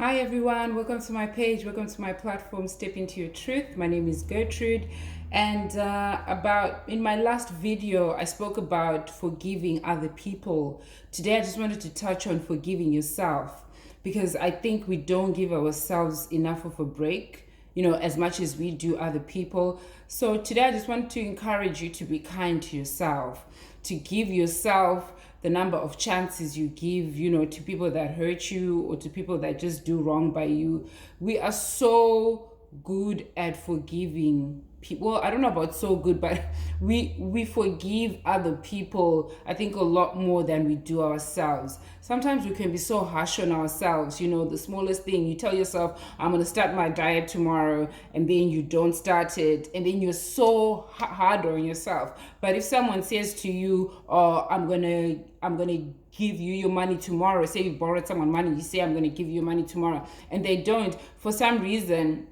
Hi everyone, welcome to my page, welcome to my platform, Step Into Your Truth. My name is Gertrude, and about in my last video, I spoke about forgiving other people. Today, I just wanted to touch on forgiving yourself because I think we don't give ourselves enough of a break, as much as we do other people. So today, I just want to encourage you to be kind to yourself, to give yourself the number of chances you give, to people that hurt you or to people that just do wrong by you. We are so good at forgiving people. Well, I don't know about so good, but we forgive other people, I think, a lot more than we do ourselves. Sometimes we can be so harsh on ourselves. The smallest thing, you tell yourself, I'm going to start my diet tomorrow, and then you don't start it, and then you're so hard on yourself. But if someone says to you, oh, I'm gonna give you your money tomorrow, say you borrowed someone money, you say, I'm going to give you your money tomorrow, and they don't, for some reason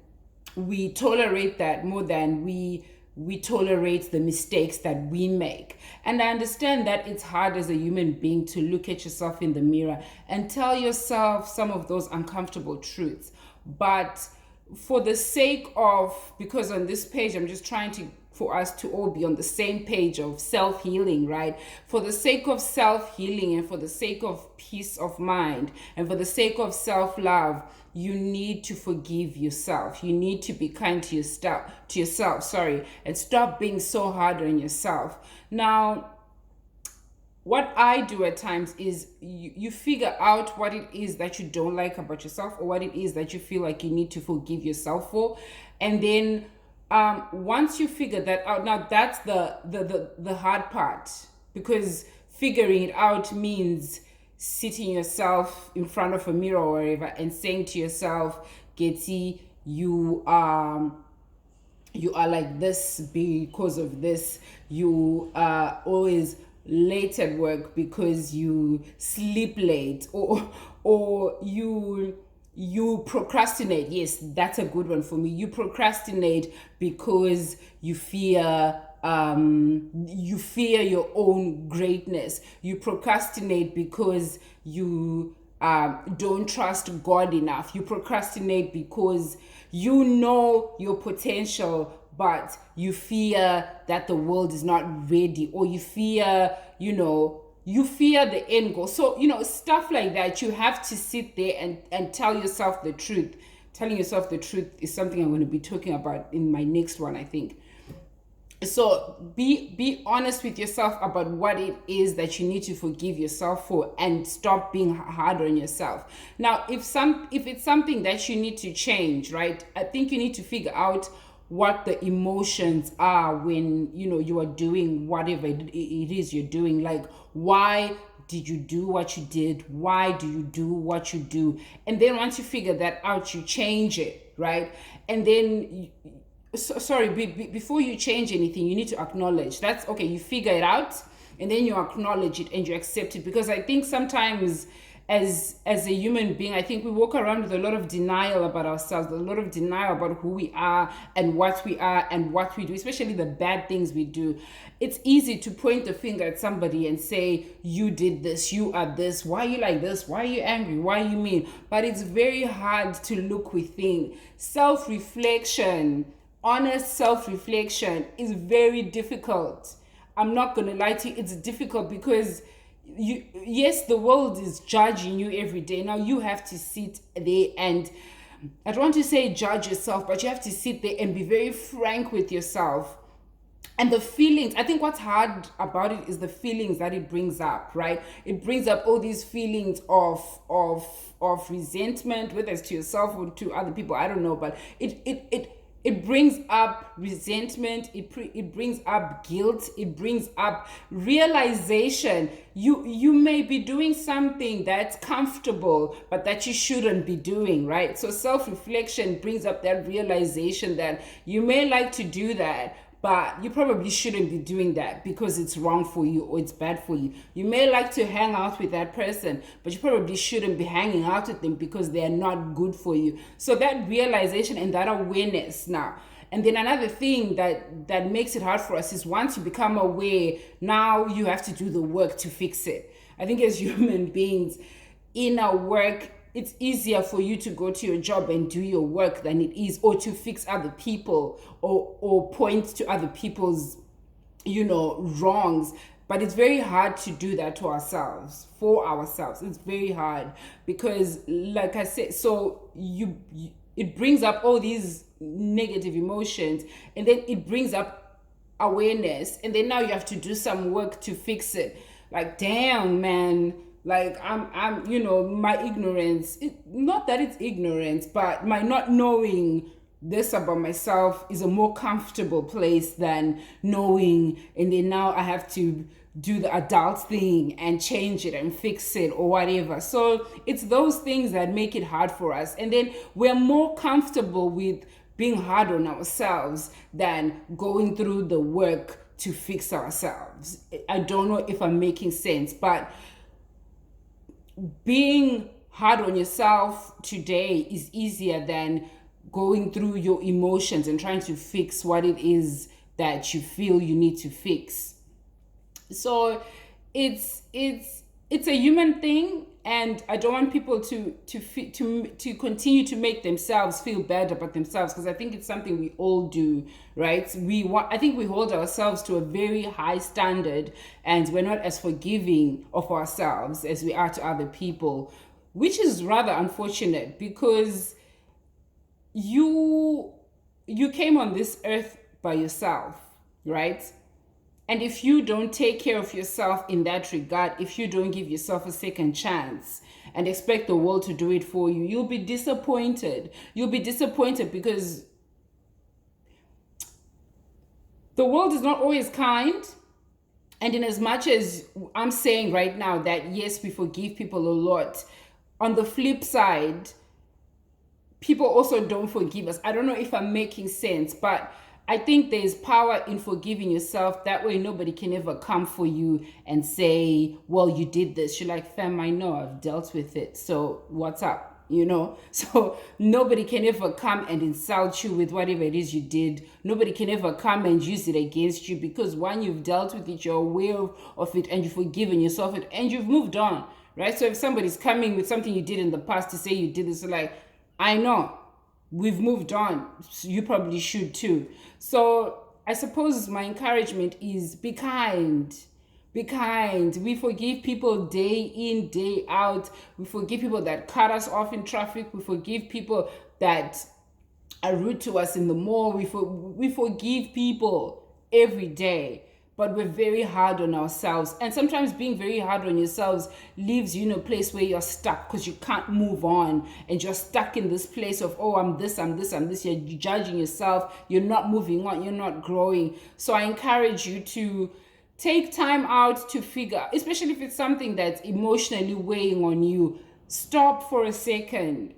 we tolerate that more than we tolerate the mistakes that we make. And I understand that it's hard as a human being to look at yourself in the mirror and tell yourself some of those uncomfortable truths. But for the sake of, because on this page I'm just trying to for us to all be on the same page of self-healing, right? For the sake of self-healing and for the sake of peace of mind and for the sake of self-love, you need to forgive yourself. You need to be kind to yourself, and stop being so hard on yourself. Now, what I do at times is you figure out what it is that you don't like about yourself or what it is that you feel like you need to forgive yourself for. And then once you figure that out, now that's the hard part, because figuring it out means sitting yourself in front of a mirror or wherever and saying to yourself, Getty, you are like this because of this. You are always late at work because you sleep late, or you procrastinate. Yes, that's a good one for me. You procrastinate because you fear your own greatness. You procrastinate because you don't trust God enough. You procrastinate because you know your potential, but you fear that the world is not ready, or you fear, the end goal. So, stuff like that, you have to sit there and tell yourself the truth. Telling yourself the truth is something I'm going to be talking about in my next one, I think. So be honest with yourself about what it is that you need to forgive yourself for, and stop being hard on yourself. Now, if it's something that you need to change, right, I think you need to figure out what the emotions are when you are doing whatever it is you're doing. Like, why did you do what you did? Why do you do what you do? And then once you figure that out, you change it, right? And then before you change anything, you need to acknowledge. That's okay, you figure it out, and then you acknowledge it and you accept it. Because I think sometimes as a human being, I think we walk around with a lot of denial about ourselves, a lot of denial about who we are and what we are and what we do, especially the bad things we do. It's easy to point the finger at somebody and say, you did this, you are this, why are you like this, why are you angry, why are you mean? But it's very hard to look within. Self-reflection, honest self-reflection is very difficult. I'm not going to lie to you, it's difficult because yes, the world is judging you every day. Now you have to sit there and, I don't want to say judge yourself, but you have to sit there and be very frank with yourself. And the feelings, I think what's hard about it is the feelings that it brings up, right? It brings up all these feelings of resentment, whether it's to yourself or to other people, I don't know, but it brings up resentment, it brings up guilt, it brings up realization. You may be doing something that's comfortable, but that you shouldn't be doing, right? So self-reflection brings up that realization that you may like to do that, but you probably shouldn't be doing that because it's wrong for you or it's bad for you. You may like to hang out with that person, but you probably shouldn't be hanging out with them because they are not good for you. So that realization and that awareness now. And then another thing that makes it hard for us is once you become aware, now you have to do the work to fix it. I think as human beings, inner work it's easier for you to go to your job and do your work than it is, or to fix other people, or point to other people's, wrongs. But it's very hard to do that to ourselves, for ourselves. It's very hard because, like I said, so it brings up all these negative emotions, and then it brings up awareness, and then now you have to do some work to fix it. Like, damn, man, like I'm my ignorance, not that it's ignorance, but my not knowing this about myself is a more comfortable place than knowing, and then now I have to do the adult thing and change it and fix it or whatever. So it's those things that make it hard for us, and then we're more comfortable with being hard on ourselves than going through the work to fix ourselves. I don't know if I'm making sense, but being hard on yourself today is easier than going through your emotions and trying to fix what it is that you feel you need to fix. So it's a human thing, and I don't want people to continue to make themselves feel bad about themselves, because I think it's something we all do, right? I think we hold ourselves to a very high standard, and we're not as forgiving of ourselves as we are to other people, which is rather unfortunate, because you came on this earth by yourself, right? And if you don't take care of yourself in that regard, if you don't give yourself a second chance and expect the world to do it for you, you'll be disappointed. You'll be disappointed because the world is not always kind. And in as much as I'm saying right now that yes, we forgive people a lot, on the flip side, people also don't forgive us. I don't know if I'm making sense, but I think there's power in forgiving yourself. That way nobody can ever come for you and say, well, you did this. You're like, fam, I know, I've dealt with it. So what's up? So nobody can ever come and insult you with whatever it is you did. Nobody can ever come and use it against you, because one, you've dealt with it, you're aware of it, and you've forgiven yourself it, and you've moved on, right? So if somebody's coming with something you did in the past to say you did this, like, I know, we've moved on. So you probably should too. So I suppose my encouragement is be kind. Be kind. We forgive people day in, day out. We forgive people that cut us off in traffic. We forgive people that are rude to us in the mall. We forgive people every day. But we're very hard on ourselves. And sometimes being very hard on yourselves leaves you in a place where you're stuck because you can't move on. And you're stuck in this place of, oh, I'm this. You're judging yourself. You're not moving on. You're not growing. So I encourage you to take time out to figure, especially if it's something that's emotionally weighing on you, stop for a second.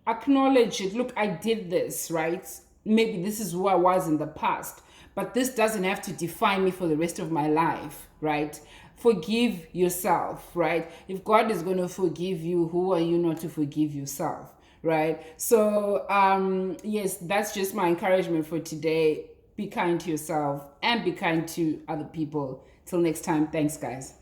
Acknowledge it. Look, I did this, right? Maybe this is who I was in the past, but this doesn't have to define me for the rest of my life, right? Forgive yourself, right? If God is going to forgive you, who are you not to forgive yourself, right? So, yes, that's just my encouragement for today. Be kind to yourself and be kind to other people. Till next time, thanks, guys.